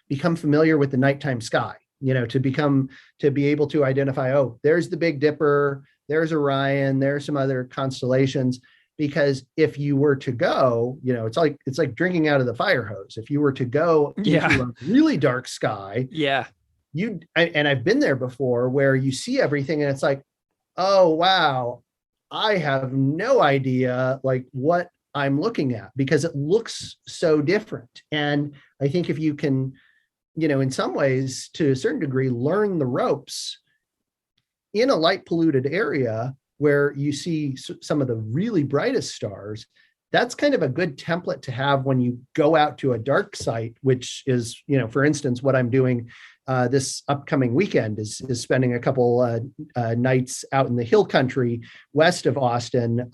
Speaker 2: become familiar with the nighttime sky. To be able to identify, oh, there's the Big Dipper, there's Orion, there's some other constellations. Because if you were to go, it's like drinking out of the fire hose. If you were to go into a really dark sky, and I've been there before, where you see everything and it's like, oh wow, I have no idea like what I'm looking at, because it looks so different. And I think if you can, in some ways, to a certain degree, learn the ropes in a light polluted area where you see some of the really brightest stars, that's kind of a good template to have when you go out to a dark site, which is, for instance, what I'm doing this upcoming weekend is spending a couple nights out in the hill country west of Austin.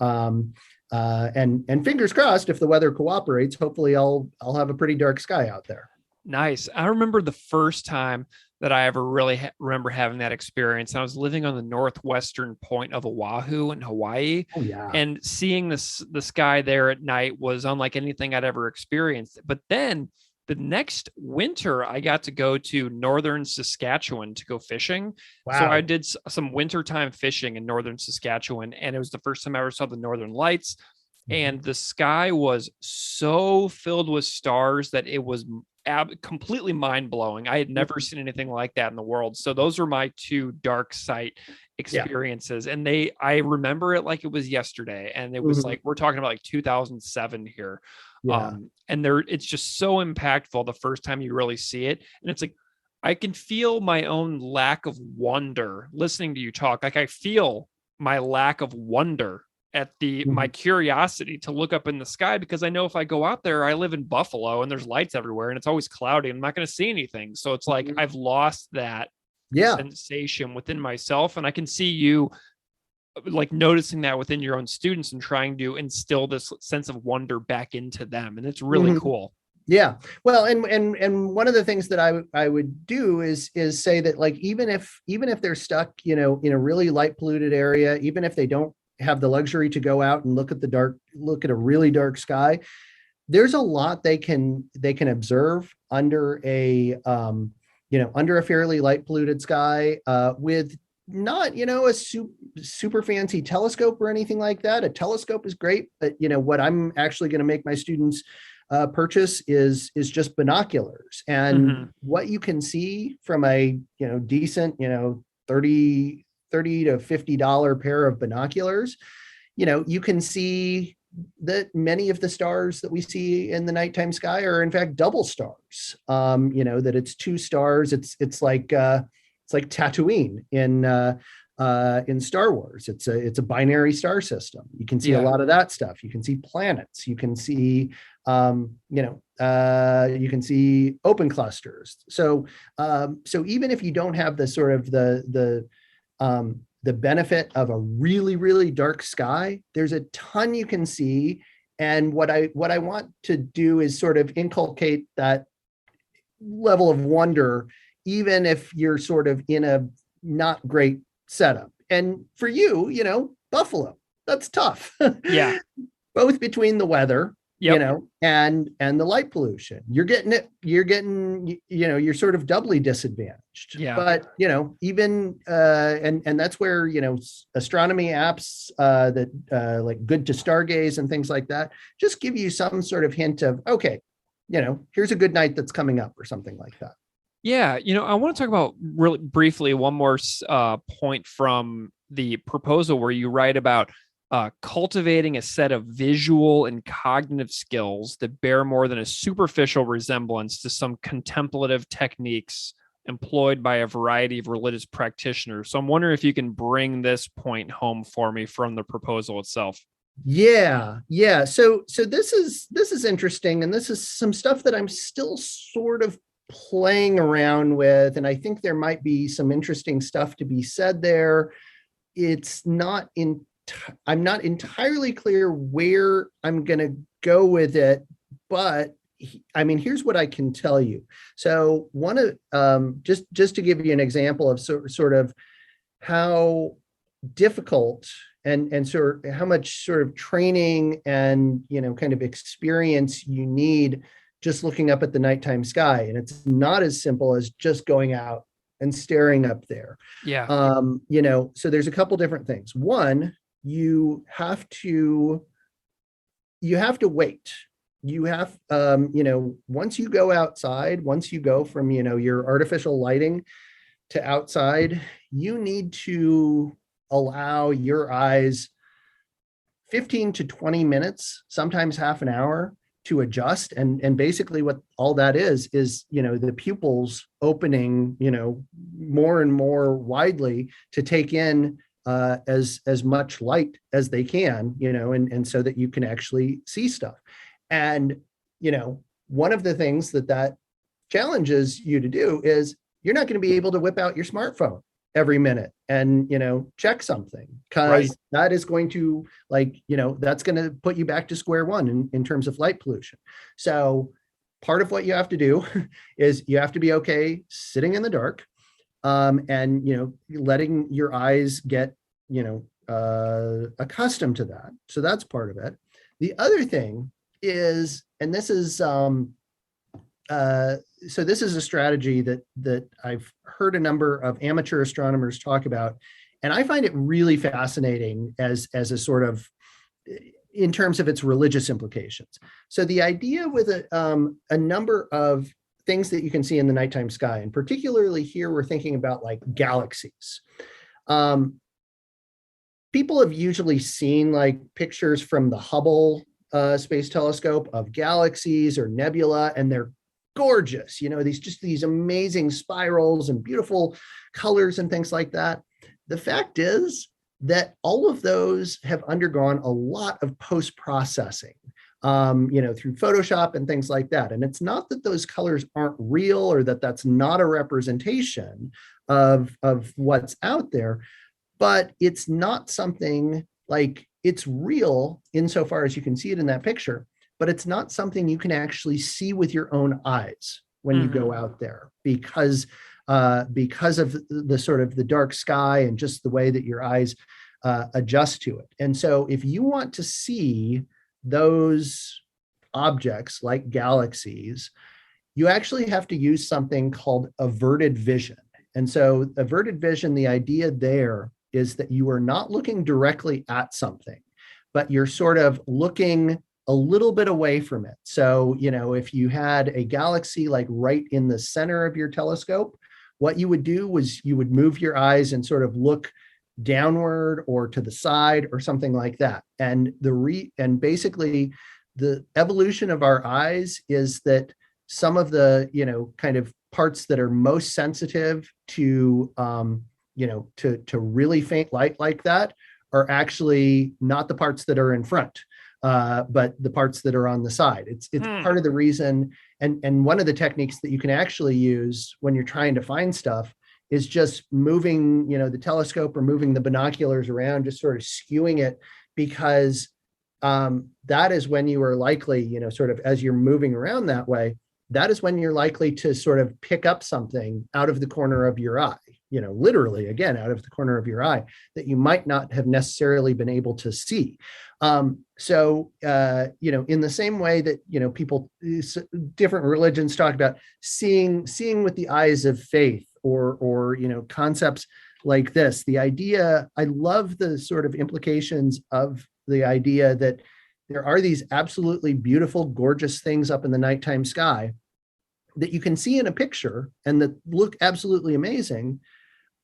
Speaker 2: And fingers crossed, if the weather cooperates, hopefully I'll have a pretty dark sky out there.
Speaker 1: Nice. I remember the first time that I ever really remember having that experience. I was living on the northwestern point of Oahu in Hawaii.
Speaker 2: Oh, yeah.
Speaker 1: And seeing the sky there at night was unlike anything I'd ever experienced. But then the next winter, I got to go to northern Saskatchewan to go fishing.
Speaker 2: Wow.
Speaker 1: So I did some wintertime fishing in northern Saskatchewan, and it was the first time I ever saw the northern lights. And the sky was so filled with stars that it was completely mind-blowing. I had never seen anything like that in the world. So those are my two dark sight experiences. And I remember it like it was yesterday. And it was like, we're talking about like 2007 here. And it's just so impactful the first time you really see it. And it's like, I can feel my own lack of wonder listening to you talk. Like I feel my lack of wonder at my curiosity to look up in the sky, because I know if I go out there, I live in Buffalo and there's lights everywhere and it's always cloudy. I'm not going to see anything. So it's like, I've lost that sensation within myself. And I can see you like noticing that within your own students and trying to instill this sense of wonder back into them. And it's really cool.
Speaker 2: Yeah. Well, and one of the things that I would do is say that, like, even if they're stuck, in a really light polluted area, even if they don't have the luxury to go out and look at a really dark sky, there's a lot they can observe under a fairly light polluted sky, with not, a super fancy telescope or anything like that. A telescope is great, but what I'm actually going to make my students purchase is just binoculars. And what you can see from a decent $30 to $50 pair of binoculars, you can see that many of the stars that we see in the nighttime sky are in fact double stars. That it's two stars. It's like Tatooine in Star Wars. It's a binary star system. You can see a lot of that stuff. You can see planets. You can see you can see open clusters. So even if you don't have the sort of the benefit of a really, really dark sky, there's a ton you can see. And what I want to do is sort of inculcate that level of wonder, even if you're sort of in a not great setup. And for you, Buffalo, that's tough.
Speaker 1: Yeah.
Speaker 2: Both between the weather, and the light pollution, you're sort of doubly disadvantaged.
Speaker 1: Yeah.
Speaker 2: But, even, and that's where, astronomy apps that like Good to Stargaze and things like that just give you some sort of hint of, okay, here's a good night that's coming up or something like that.
Speaker 1: Yeah, I want to talk about really briefly one more point from the proposal where you write about cultivating a set of visual and cognitive skills that bear more than a superficial resemblance to some contemplative techniques employed by a variety of religious practitioners. So I'm wondering if you can bring this point home for me from the proposal itself.
Speaker 2: Yeah. So this is interesting, and this is some stuff that I'm still sort of playing around with, and I think there might be some interesting stuff to be said there. It's not in I'm not entirely clear where I'm going to go with it, but I mean, here's what I can tell you. So one of just to give you an example of sort of how difficult and sort of how much sort of training and kind of experience you need just looking up at the nighttime sky, and it's not as simple as just going out and staring up there.
Speaker 1: Yeah.
Speaker 2: So there's a couple different things. One, you have to wait. You have once you go outside, once you go from your artificial lighting to outside, you need to allow your eyes 15 to 20 minutes, sometimes half an hour, to adjust. And basically what all that is the pupils opening more and more widely to take in as much light as they can, and so that you can actually see stuff. And one of the things that challenges you to do is you're not going to be able to whip out your smartphone every minute and check something, because that is going to that's going to put you back to square one in terms of light pollution. So part of what you have to do is you have to be okay sitting in the dark, and letting your eyes get accustomed to that. So that's part of it. The other thing is, and this is so this is a strategy that I've heard a number of amateur astronomers talk about, and I find it really fascinating as a sort of in terms of its religious implications. So the idea with a number of things that you can see in the nighttime sky, and particularly here we're thinking about like galaxies. People have usually seen like pictures from the Hubble Space Telescope of galaxies or nebula, and they're gorgeous, these amazing spirals and beautiful colors and things like that. The fact is that all of those have undergone a lot of post-processing, through Photoshop and things like that. And it's not that those colors aren't real or that that's not a representation of what's out there, but it's not something like it's real insofar as you can see it in that picture, but it's not something you can actually see with your own eyes when you go out there, because of the sort of the dark sky and just the way that your eyes adjust to it. And so if you want to see those objects like galaxies, you actually have to use something called averted vision. And so averted vision, the idea there is that you are not looking directly at something, but you're sort of looking a little bit away from it. So, if you had a galaxy like right in the center of your telescope, what you would do was you would move your eyes and sort of look downward or to the side or something like that. And basically the evolution of our eyes is that some of the, kind of parts that are most sensitive to, to really faint light like that are actually not the parts that are in front, but the parts that are on the side. It's part of the reason. And one of the techniques that you can actually use when you're trying to find stuff is just moving, the telescope or moving the binoculars around, just sort of skewing it, because that is when you are likely, sort of as you're moving around that way, that is when you're likely to sort of pick up something out of the corner of your eye, literally, again, out of the corner of your eye that you might not have necessarily been able to see. So, in the same way that, people, different religions talk about seeing with the eyes of faith or concepts like this, the idea, I love the sort of implications of the idea that there are these absolutely beautiful, gorgeous things up in the nighttime sky that you can see in a picture and that look absolutely amazing.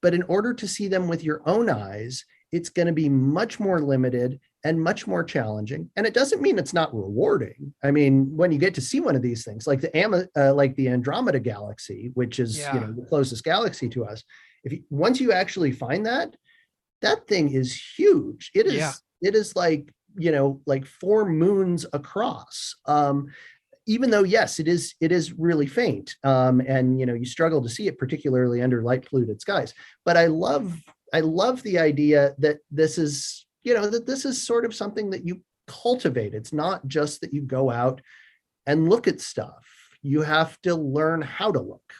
Speaker 2: But in order to see them with your own eyes, it's going to be much more limited and much more challenging. And it doesn't mean it's not rewarding. I mean, when you get to see one of these things, like the Andromeda galaxy, which is
Speaker 1: Yeah.
Speaker 2: the closest galaxy to us, once you actually find that, that thing is huge.
Speaker 1: Yeah.
Speaker 2: It is like like 4 moons across. Even though, yes, it is really faint, and you struggle to see it, particularly under light polluted skies. But I love the idea that this is sort of something that you cultivate. It's not just that you go out and look at stuff. You have to learn how to look.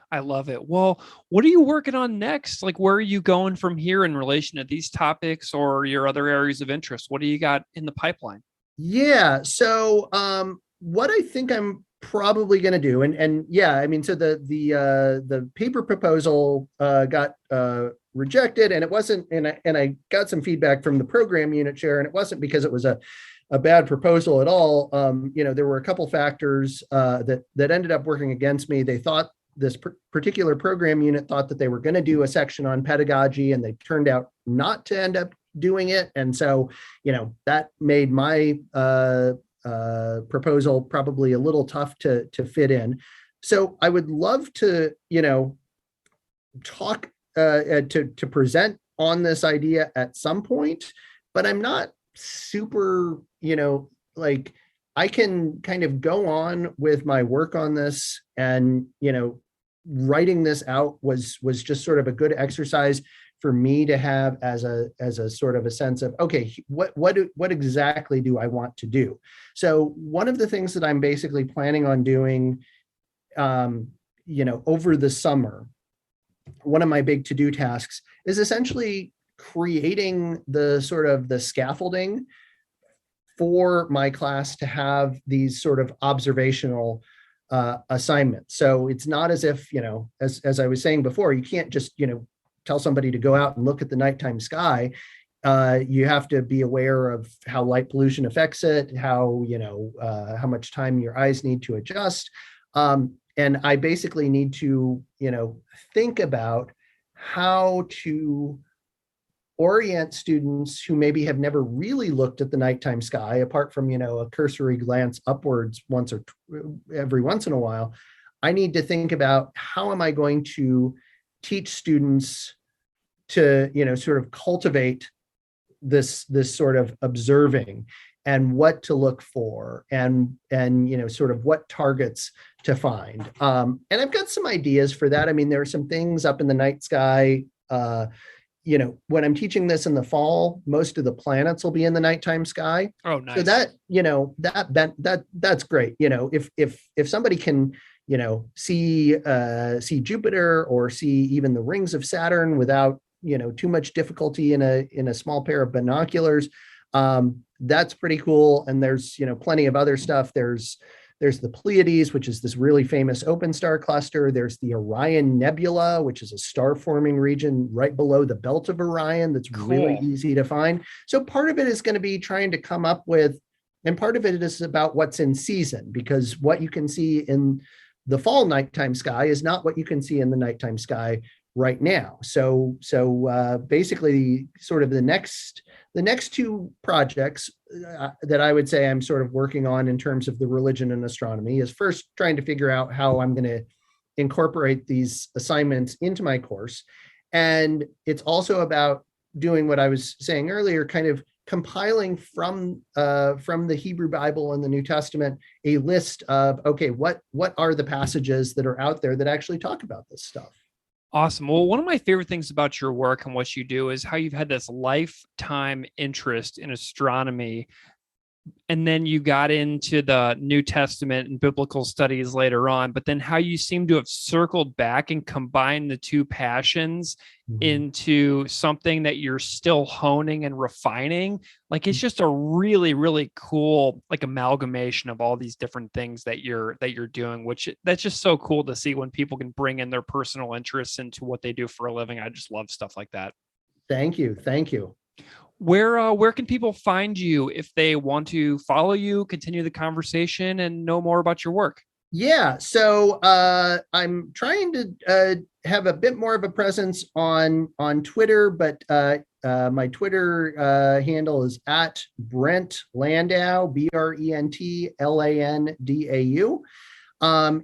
Speaker 1: I love it. Well, what are you working on next? Like, where are you going from here in relation to these topics or your other areas of interest? What do you got in the pipeline?
Speaker 2: Yeah. So, what I think I'm probably going to do, and yeah, I mean, so the paper proposal got rejected, and it wasn't, and I got some feedback from the program unit chair, and it wasn't because it was a bad proposal at all. There were a couple factors that ended up working against me. They thought this particular program unit thought that they were going to do a section on pedagogy, and they turned out not to end up doing it. And so, that made my proposal probably a little tough to fit in. So I would love to, talk to present on this idea at some point, but I'm not super, like I can kind of go on with my work on this, and writing this out was just sort of a good exercise for me to have as a sort of a sense of, okay, what exactly do I want to do? So one of the things that I'm basically planning on doing, over the summer, one of my big to-do tasks is essentially creating the sort of the scaffolding for my class to have these sort of observational assignments. So it's not as if, as I was saying before, you can't just, tell somebody to go out and look at the nighttime sky. You have to be aware of how light pollution affects it, how much time your eyes need to adjust. And I basically need to, think about how to orient students who maybe have never really looked at the nighttime sky, apart from, a cursory glance upwards every once in a while. I need to think about, how am I going to teach students to, sort of cultivate this sort of observing, and what to look for, and sort of what targets to find. And I've got some ideas for that. I mean, there are some things up in the night sky. When I'm teaching this in the fall, most of the planets will be in the nighttime sky.
Speaker 1: Oh, nice.
Speaker 2: So that's great. If somebody can, see Jupiter, or see even the rings of Saturn without, too much difficulty in a small pair of binoculars, that's pretty cool. And there's, plenty of other stuff. There's the Pleiades, which is this really famous open star cluster. There's the Orion Nebula, which is a star forming region right below the belt of Orion that's really easy to find. So part of it is going to be trying to come up with, and part of it is about what's in season, because what you can see in the fall nighttime sky is not what you can see in the nighttime sky right now. So basically, sort of the next two projects that I would say I'm sort of working on in terms of the religion and astronomy is first trying to figure out how I'm going to incorporate these assignments into my course. And it's also about doing what I was saying earlier, kind of compiling from the Hebrew Bible and the New Testament a list of, okay, what are the passages that are out there that actually talk about this stuff?
Speaker 1: Awesome. Well, one of my favorite things about your work and what you do is how you've had this lifetime interest in astronomy. And then you got into the New Testament and biblical studies later on, but then how you seem to have circled back and combined the two passions into something that you're still honing and refining. Like, it's just a really, really cool, like, amalgamation of all these different things that you're doing, which that's just so cool to see when people can bring in their personal interests into what they do for a living. I just love stuff like that.
Speaker 2: Thank you.
Speaker 1: Where can people find you if they want to follow you, continue the conversation, and know more about your work?
Speaker 2: Yeah, so I'm trying to have a bit more of a presence on Twitter, but my Twitter handle is at Brent Landau, BrentLandau.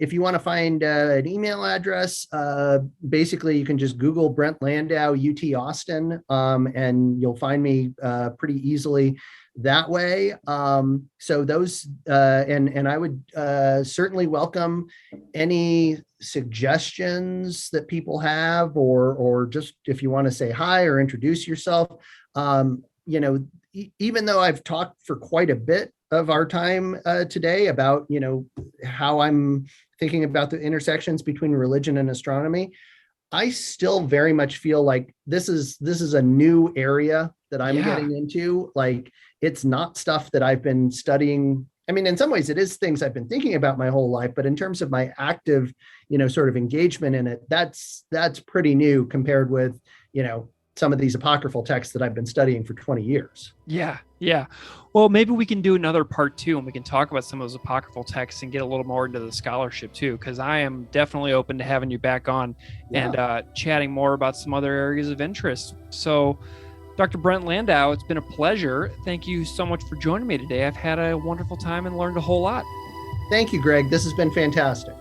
Speaker 2: If you want to find an email address, basically you can just Google Brent Landau, UT Austin, and you'll find me pretty easily that way. So those, and I would certainly welcome any suggestions that people have, or just if you want to say hi or introduce yourself. Even though I've talked for quite a bit of our time today about, how I'm thinking about the intersections between religion and astronomy, I still very much feel like this is a new area that I'm getting into. Like, it's not stuff that I've been studying. I mean, in some ways it is things I've been thinking about my whole life, but in terms of my active, sort of engagement in it, that's pretty new compared with, some of these apocryphal texts that I've been studying for 20 years.
Speaker 1: Yeah. Well, maybe we can do another part 2 and we can talk about some of those apocryphal texts and get a little more into the scholarship too, because I am definitely open to having you back on and chatting more about some other areas of interest. So, Dr. Brent Landau, it's been a pleasure. Thank you so much for joining me today. I've had a wonderful time and learned a whole lot.
Speaker 2: Thank you, Greg. This has been fantastic.